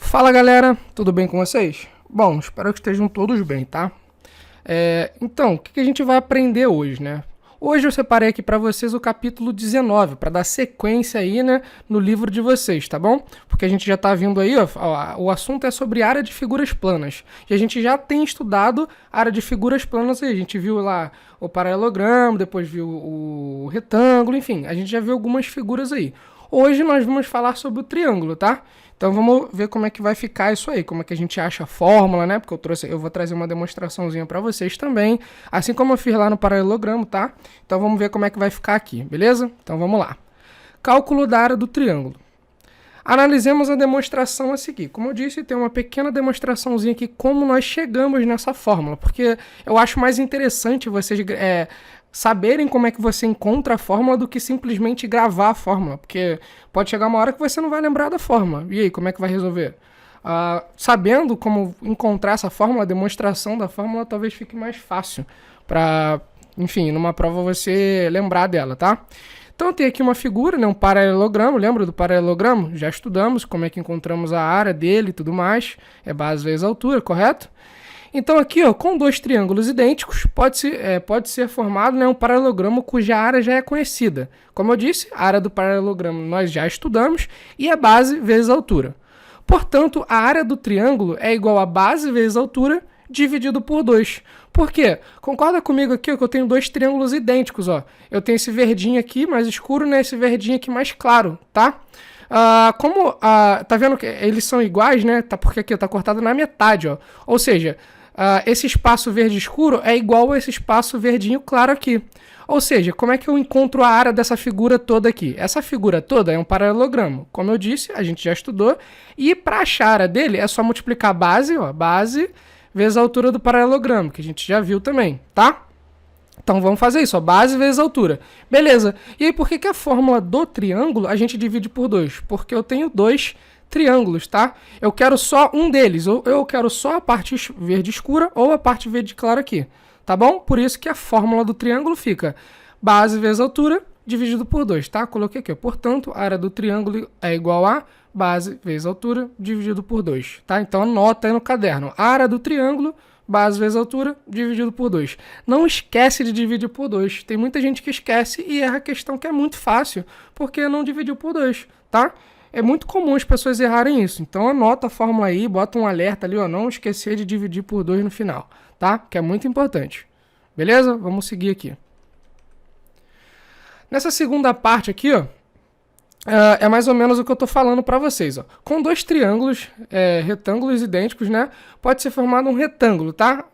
Fala galera, tudo bem com vocês? Bom, espero que estejam todos bem, tá? Então, o que a gente vai aprender hoje, né? Hoje eu separei aqui para vocês o capítulo 19, para dar sequência aí, né, no livro de vocês, tá bom? Porque a gente já tá vindo aí, ó, o assunto é sobre área de figuras planas. E a gente já tem estudado área de figuras planas aí. A gente viu lá o paralelogramo, depois viu o retângulo, enfim, a gente já viu algumas figuras aí. Hoje nós vamos falar sobre o triângulo, tá? Então vamos ver como é que vai ficar isso aí, como é que a gente acha a fórmula, né? Porque eu vou trazer uma demonstraçãozinha para vocês também, assim como eu fiz lá no paralelogramo, tá? Então vamos ver como é que vai ficar aqui, beleza? Então vamos lá. Cálculo da área do triângulo. Analisemos a demonstração a seguir. Como eu disse, tem uma pequena demonstraçãozinha aqui como nós chegamos nessa fórmula, porque eu acho mais interessante vocês saberem como é que você encontra a fórmula do que simplesmente gravar a fórmula, porque pode chegar uma hora que você não vai lembrar da fórmula. E aí, como é que vai resolver? Sabendo como encontrar essa fórmula, a demonstração da fórmula talvez fique mais fácil para, enfim, numa prova você lembrar dela, tá? Então tem aqui uma figura, né, um paralelogramo, lembra do paralelogramo? Já estudamos como é que encontramos a área dele e tudo mais, é base vezes altura, correto? Então aqui, ó, com dois triângulos idênticos, pode ser formado, né, um paralelogramo cuja área já é conhecida. Como eu disse, a área do paralelogramo nós já estudamos e a base vezes a altura. Portanto, a área do triângulo é igual a base vezes a altura dividido por 2. Por quê? Concorda comigo aqui, ó, que eu tenho dois triângulos idênticos. Ó. Eu tenho esse verdinho aqui mais escuro, né, esse verdinho aqui mais claro, tá? Tá vendo que eles são iguais, né? Tá, porque aqui tá cortado na metade, ó. Ou seja, esse espaço verde escuro é igual a esse espaço verdinho claro aqui. Ou seja, como é que eu encontro a área dessa figura toda aqui? Essa figura toda é um paralelogramo. Como eu disse, a gente já estudou. E para achar a área dele, é só multiplicar a base, ó, base vezes a altura do paralelogramo, que a gente já viu também, tá? Então vamos fazer isso, ó, base vezes altura. Beleza. E aí por que a fórmula do triângulo a gente divide por 2? Porque eu tenho dois triângulos, tá? Eu quero só um deles, ou eu quero só a parte verde escura ou a parte verde clara aqui, tá bom? Por isso que a fórmula do triângulo fica base vezes altura dividido por 2, tá? Coloquei aqui, ó. Portanto, a área do triângulo é igual a base vezes altura dividido por 2, tá? Então anota aí no caderno, a área do triângulo base vezes altura dividido por 2. Não esquece de dividir por 2. Tem muita gente que esquece e erra a questão que é muito fácil, porque não dividiu por 2, tá? É muito comum as pessoas errarem isso. Então anota a fórmula aí, bota um alerta ali, ó, não esquecer de dividir por 2 no final, tá? Que é muito importante. Beleza? Vamos seguir aqui. Nessa segunda parte aqui, ó, é mais ou menos o que eu estou falando para vocês. Ó. Com dois triângulos, retângulos idênticos, né? Pode ser formado um retângulo, tá?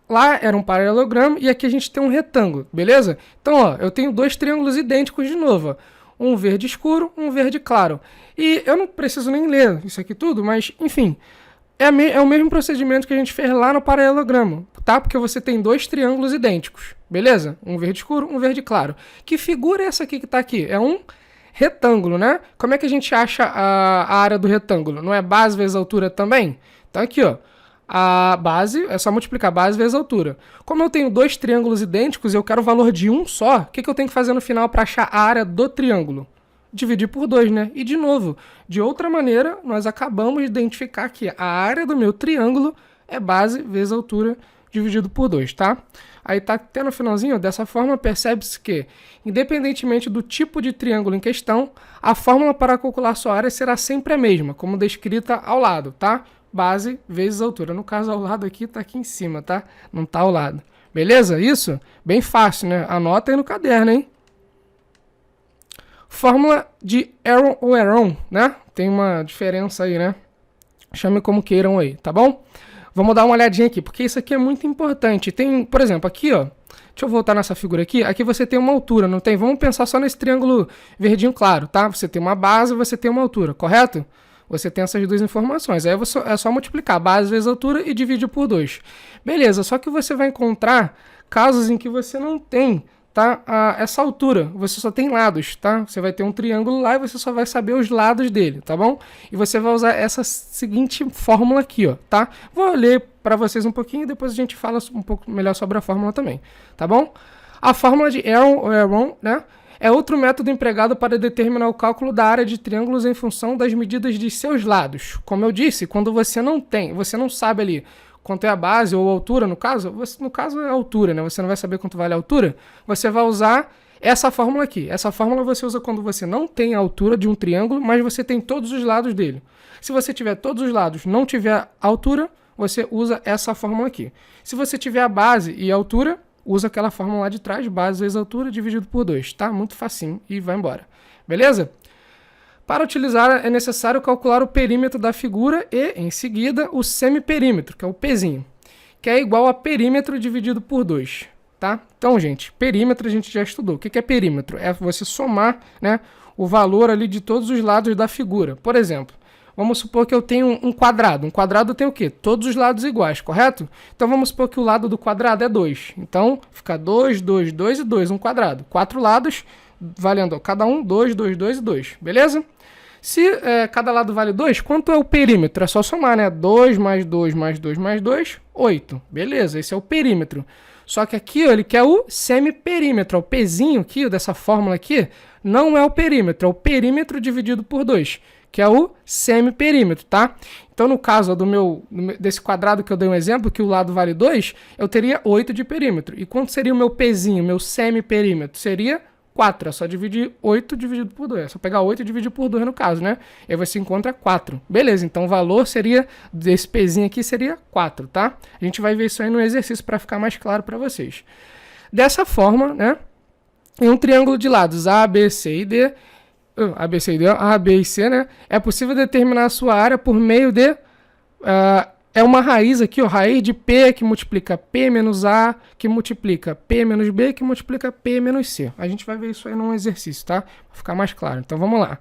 Lá era um paralelogramo e aqui a gente tem um retângulo, beleza? Então, ó, eu tenho dois triângulos idênticos de novo. Ó. Um verde escuro, um verde claro. E eu não preciso nem ler isso aqui tudo, mas, enfim, é o mesmo procedimento que a gente fez lá no paralelogramo, tá? Porque você tem dois triângulos idênticos, beleza? Um verde escuro, um verde claro. Que figura é essa aqui que está aqui? É um retângulo, né? Como é que a gente acha a área do retângulo? Não é base vezes altura também? Então aqui, ó, a base, é só multiplicar base vezes altura. Como eu tenho dois triângulos idênticos e eu quero o valor de um só, o que eu tenho que fazer no final para achar a área do triângulo? Dividir por 2, né? E de novo, de outra maneira, nós acabamos de identificar que a área do meu triângulo é base vezes altura dividido por 2, tá? Aí tá até no finalzinho, ó, dessa forma percebe-se que, independentemente do tipo de triângulo em questão, a fórmula para calcular sua área será sempre a mesma, como descrita ao lado, tá? Base vezes altura. No caso, ao lado aqui tá aqui em cima, tá? Não tá ao lado. Beleza? Isso? Bem fácil, né? Anota aí no caderno, hein? Fórmula de Aron ou Aron, né? Tem uma diferença aí, né? Chame como queiram aí, tá bom? Vamos dar uma olhadinha aqui, porque isso aqui é muito importante. Tem, por exemplo, aqui, ó. Deixa eu voltar nessa figura aqui. Aqui você tem uma altura, não tem? Vamos pensar só nesse triângulo verdinho claro, tá? Você tem uma base e você tem uma altura, correto? Você tem essas duas informações. Aí é só multiplicar base vezes altura e dividir por 2. Beleza, só que você vai encontrar casos em que você não tem, tá, essa altura, você só tem lados, tá? Você vai ter um triângulo lá e você só vai saber os lados dele, tá bom? E você vai usar essa seguinte fórmula aqui, ó, tá? Vou ler para vocês um pouquinho e depois a gente fala um pouco melhor sobre a fórmula também, tá bom? A fórmula de Aron ou Aron, né? é outro método empregado para determinar o cálculo da área de triângulos em função das medidas de seus lados. Como eu disse, quando você não sabe ali quanto é a base ou a altura, no caso é a altura, né? Você não vai saber quanto vale a altura, você vai usar essa fórmula aqui. Essa fórmula você usa quando você não tem a altura de um triângulo, mas você tem todos os lados dele. Se você tiver todos os lados, não tiver altura, você usa essa fórmula aqui. Se você tiver a base e a altura, usa aquela fórmula lá de trás, base vezes altura dividido por 2, tá? Muito facinho e vai embora. Beleza? Para utilizar, é necessário calcular o perímetro da figura e, em seguida, o semiperímetro, que é o Pzinho, que é igual a perímetro dividido por 2, tá? Então, gente, perímetro a gente já estudou. O que é perímetro? É você somar, né, o valor ali de todos os lados da figura. Por exemplo, vamos supor que eu tenho um quadrado. Um quadrado tem o quê? Todos os lados iguais, correto? Então, vamos supor que o lado do quadrado é 2. Então, fica 2, 2, 2 e 2, um quadrado. 4 lados, valendo cada um 2, 2, 2 e 2, beleza? Se cada lado vale 2, quanto é o perímetro? É só somar, né? 2 mais 2 mais 2 mais 2, 8. Beleza, esse é o perímetro. Só que aqui ó, ele quer o semiperímetro. O Pzinho aqui, dessa fórmula aqui, não é o perímetro, é o perímetro dividido por 2, que é o semiperímetro, tá? Então, no caso desse quadrado que eu dei um exemplo, que o lado vale 2, eu teria 8 de perímetro. E quanto seria o meu Pzinho, meu semiperímetro? Seria 4, é só dividir 8 dividido por 2. É só pegar 8 e dividir por 2 no caso, né? E aí você encontra 4. Beleza, então o valor seria, desse Pzinho aqui, seria 4, tá? A gente vai ver isso aí no exercício para ficar mais claro para vocês. Dessa forma, né? Em um triângulo de lados A, B, C e D, A, B e C, né? É possível determinar a sua área por meio de... é uma raiz aqui, ó, raiz de P que multiplica P menos A, que multiplica P menos B, que multiplica P menos C. A gente vai ver isso aí num exercício, tá? Pra ficar mais claro. Então, vamos lá.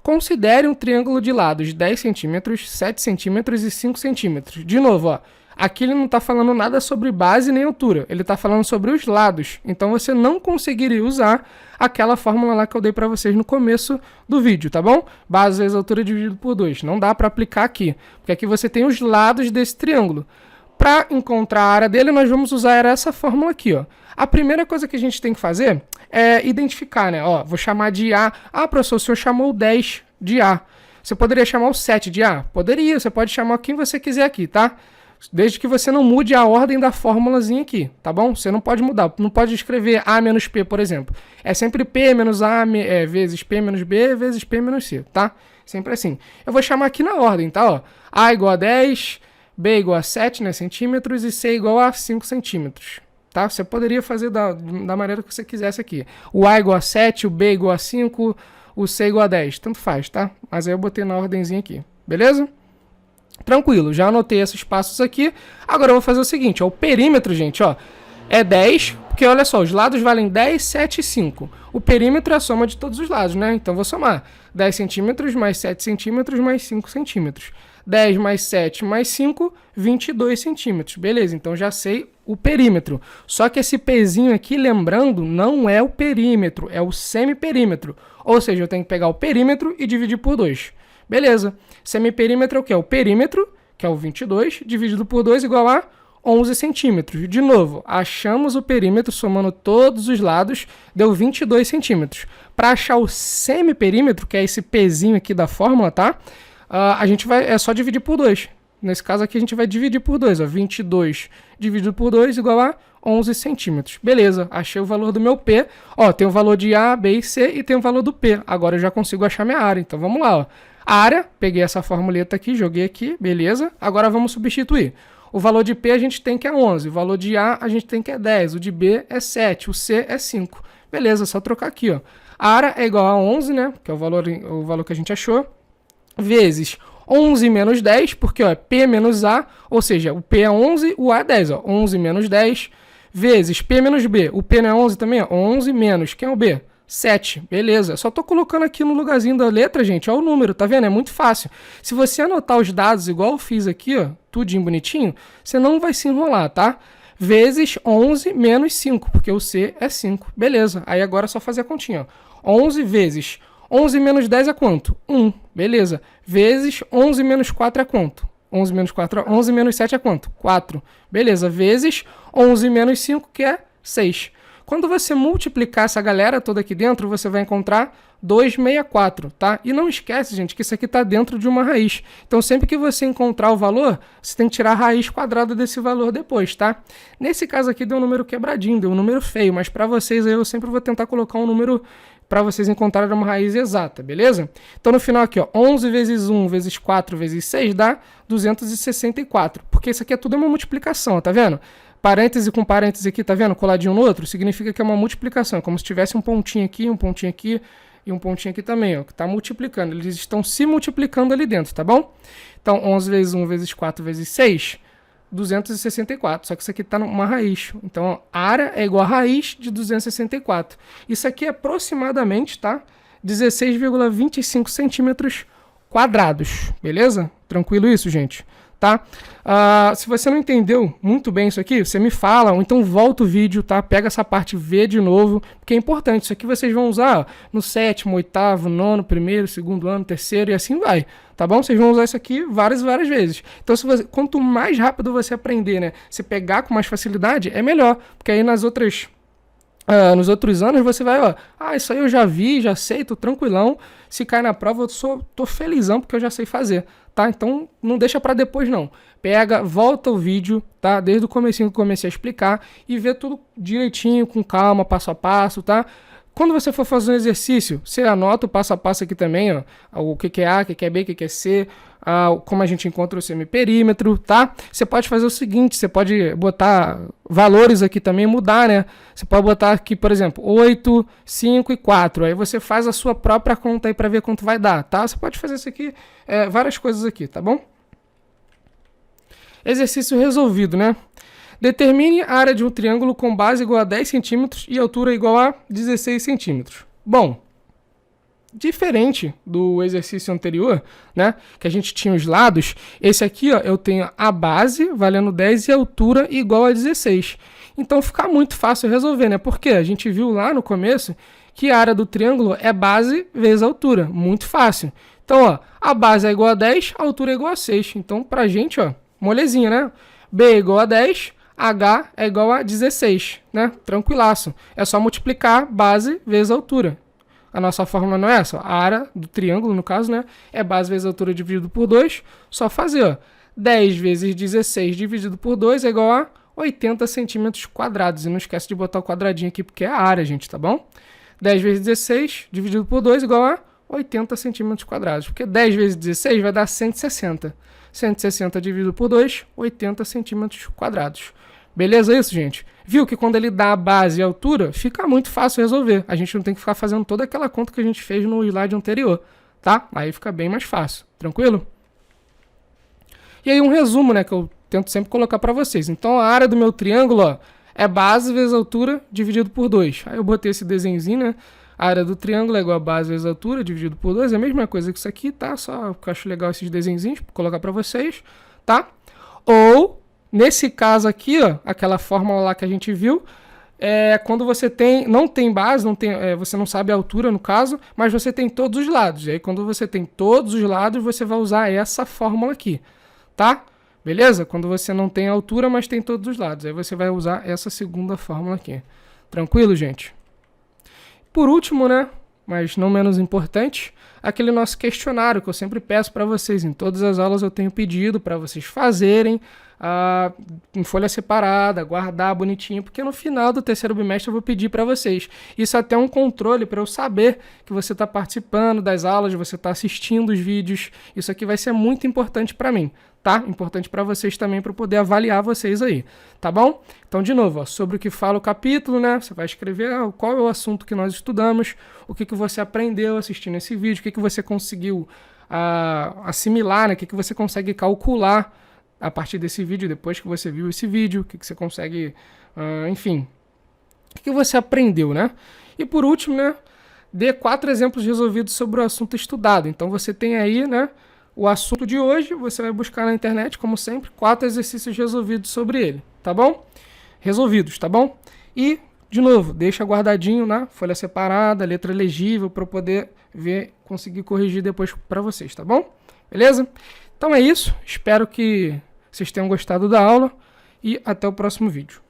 Considere um triângulo de lados 10 centímetros, 7 centímetros e 5 centímetros. De novo, ó. Aqui ele não está falando nada sobre base nem altura. Ele está falando sobre os lados. Então, você não conseguiria usar aquela fórmula lá que eu dei para vocês no começo do vídeo, tá bom? Base vezes altura dividido por 2. Não dá para aplicar aqui, porque aqui você tem os lados desse triângulo. Para encontrar a área dele, nós vamos usar essa fórmula aqui, ó. A primeira coisa que a gente tem que fazer é identificar, né? Ó, vou chamar de A. Ah, professor, o senhor chamou o 10 de A. Você poderia chamar o 7 de A? Poderia, você pode chamar quem você quiser aqui, tá? Desde que você não mude a ordem da fórmulazinha aqui, tá bom? Você não pode mudar, não pode escrever A menos P, por exemplo. É sempre P menos A vezes P menos B vezes P menos C, tá? Sempre assim. Eu vou chamar aqui na ordem, tá? Ó, A igual a 10, B igual a 7, né, centímetros e C igual a 5 centímetros, tá? Você poderia fazer da maneira que você quisesse aqui. O A igual a 7, o B igual a 5, o C igual a 10, tanto faz, tá? Mas aí eu botei na ordemzinha aqui, beleza? Tranquilo, já anotei esses passos aqui. Agora eu vou fazer o seguinte, ó, o perímetro, gente, ó, é 10, porque olha só, os lados valem 10, 7 e 5. O perímetro é a soma de todos os lados, né? Então eu vou somar 10 centímetros mais 7 centímetros mais 5 centímetros. 10 mais 7 mais 5, 22 centímetros. Beleza, então já sei o perímetro. Só que esse Pzinho aqui, lembrando, não é o perímetro, é o semiperímetro. Ou seja, eu tenho que pegar o perímetro e dividir por 2. Beleza. Semiperímetro é o quê? O perímetro, que é o 22, dividido por 2 igual a 11 centímetros. De novo, achamos o perímetro somando todos os lados, deu 22 centímetros. Para achar o semiperímetro, que é esse Pzinho aqui da fórmula, tá? A gente é só dividir por 2. Nesse caso aqui a gente vai dividir por 2. Ó, 22 dividido por 2 igual a 11 centímetros. Beleza, achei o valor do meu P. Ó, tem o valor de A, B e C e tem o valor do P. Agora eu já consigo achar minha área. Então vamos lá, ó. A área, peguei essa formuleta aqui, joguei aqui, beleza. Agora vamos substituir. O valor de P a gente tem que é 11, o valor de A a gente tem que é 10, o de B é 7, o C é 5. Beleza, só trocar aqui, ó. A área é igual a 11, né, que é o valor que a gente achou, vezes 11 menos 10, porque ó, é P menos A, ou seja, o P é 11, o A é 10, ó. 11 menos 10, vezes P menos B. O P não é 11 também, ó. 11 menos, quem é o B? 7, beleza. Só tô colocando aqui no lugarzinho da letra, gente, ó, o número, tá vendo? É muito fácil. Se você anotar os dados igual eu fiz aqui, ó, tudinho bonitinho, você não vai se enrolar, tá? Vezes 11 menos 5, porque o C é 5, beleza. Aí agora é só fazer a continha, ó. 11 vezes 11 menos 10 é quanto? 1, beleza. Vezes 11 menos 4 é quanto? 11 menos 4, 11 menos 7 é quanto? 4, beleza. Vezes 11 menos 5, que é 6. Quando você multiplicar essa galera toda aqui dentro, você vai encontrar 264, tá? E não esquece, gente, que isso aqui está dentro de uma raiz. Então, sempre que você encontrar o valor, você tem que tirar a raiz quadrada desse valor depois, tá? Nesse caso aqui deu um número quebradinho, deu um número feio, mas para vocês aí eu sempre vou tentar colocar um número para vocês encontrarem uma raiz exata, beleza? Então, no final aqui, ó, 11 vezes 1 vezes 4 vezes 6 dá 264, porque isso aqui é tudo uma multiplicação, tá vendo? Parêntese com parêntese aqui, tá vendo? Coladinho no outro, significa que é uma multiplicação, é como se tivesse um pontinho aqui e um pontinho aqui também, ó, que está multiplicando. Eles estão se multiplicando ali dentro, tá bom? Então, 11 vezes 1 vezes 4 vezes 6, 264. Só que isso aqui está numa raiz. Então, ó, a área é igual a raiz de 264. Isso aqui é aproximadamente, tá? 16,25 centímetros quadrados. Beleza? Tranquilo isso, gente? Tá? Se você não entendeu muito bem isso aqui, você me fala, ou então volta o vídeo, tá? Pega essa parte, vê de novo, porque é importante. Isso aqui vocês vão usar ó, no 7º, 8º, 9º, 1º, 2º ano, 3º e assim vai, tá bom? Vocês vão usar isso aqui várias vezes. Então, quanto mais rápido você aprender, né? Se pegar com mais facilidade, é melhor, porque aí nos outros anos você vai, ó, isso aí eu já vi, já sei, tô tranquilão. Se cai na prova, tô felizão porque eu já sei fazer, tá? Então não deixa para depois não. Pega, volta o vídeo, tá? Desde o comecinho que eu comecei a explicar e vê tudo direitinho, com calma, passo a passo, tá? Quando você for fazer um exercício, você anota o passo a passo aqui também, ó, o que é A, o que é B, o que é C, como a gente encontra o semiperímetro, tá? Você pode fazer o seguinte, você pode botar valores aqui também, mudar, né? Você pode botar aqui, por exemplo, 8, 5 e 4. Aí você faz a sua própria conta aí para ver quanto vai dar, tá? Você pode fazer isso aqui, várias coisas aqui, tá bom? Exercício resolvido, né? Determine a área de um triângulo com base igual a 10 centímetros e altura igual a 16 centímetros. Bom, diferente do exercício anterior, né, que a gente tinha os lados, esse aqui ó, eu tenho a base valendo 10 e a altura igual a 16. Então fica muito fácil resolver, né? Porque a gente viu lá no começo que a área do triângulo é base vezes a altura. Muito fácil. Então, ó, a base é igual a 10, a altura é igual a 6. Então, pra gente, ó, molezinha, né? B é igual a 10, H é igual a 16, né? Tranquilaço. É só multiplicar base vezes a altura. A nossa fórmula não é essa. A área do triângulo, no caso, né? É base vezes a altura dividido por 2. Só fazer, ó. 10 vezes 16 dividido por 2 é igual a 80 centímetros quadrados. E não esquece de botar o quadradinho aqui, porque é a área, gente, tá bom? 10 vezes 16 dividido por 2 é igual a 80 centímetros quadrados. Porque 10 vezes 16 vai dar 160. 160 dividido por 2, 80 centímetros quadrados. Beleza isso, gente? Viu que quando ele dá a base e a altura, fica muito fácil resolver. A gente não tem que ficar fazendo toda aquela conta que a gente fez no slide anterior, tá? Aí fica bem mais fácil. Tranquilo? E aí um resumo, né, que eu tento sempre colocar para vocês. Então a área do meu triângulo, ó, é base vezes altura dividido por 2. Aí eu botei esse desenhozinho, né? A área do triângulo é igual a base vezes altura dividido por 2. É a mesma coisa que isso aqui, tá? Só que eu acho legal esses desenhozinhos, pra colocar para vocês, tá? Ou, nesse caso aqui, ó, aquela fórmula lá que a gente viu, quando você não tem base, você não sabe a altura no caso, mas você tem todos os lados. E aí quando você tem todos os lados, você vai usar essa fórmula aqui, tá? Beleza? Quando você não tem altura, mas tem todos os lados. Aí você vai usar essa segunda fórmula aqui. Tranquilo, gente? Por último, né, mas não menos importante, aquele nosso questionário que eu sempre peço para vocês. Em todas as aulas eu tenho pedido para vocês fazerem em folha separada, guardar bonitinho, porque no final do terceiro bimestre eu vou pedir para vocês. Isso até é um controle para eu saber que você está participando das aulas, você está assistindo os vídeos. Isso aqui vai ser muito importante para mim, tá? Importante para vocês também, para poder avaliar vocês aí, tá bom? Então, de novo, ó, sobre o que fala o capítulo, né? Você vai escrever qual é o assunto que nós estudamos, o que você aprendeu assistindo esse vídeo, o que você conseguiu assimilar, né? O que você consegue calcular a partir desse vídeo, depois que você viu esse vídeo, o que você consegue, enfim, o que você aprendeu, né? E por último, né? Dê 4 exemplos resolvidos sobre o assunto estudado. Então, você tem aí, né? O assunto de hoje, você vai buscar na internet, como sempre, 4 exercícios resolvidos sobre ele, tá bom? Resolvidos, tá bom? E, de novo, deixa guardadinho na folha separada, letra legível, para eu poder ver, conseguir corrigir depois para vocês, tá bom? Beleza? Então é isso, espero que vocês tenham gostado da aula e até o próximo vídeo.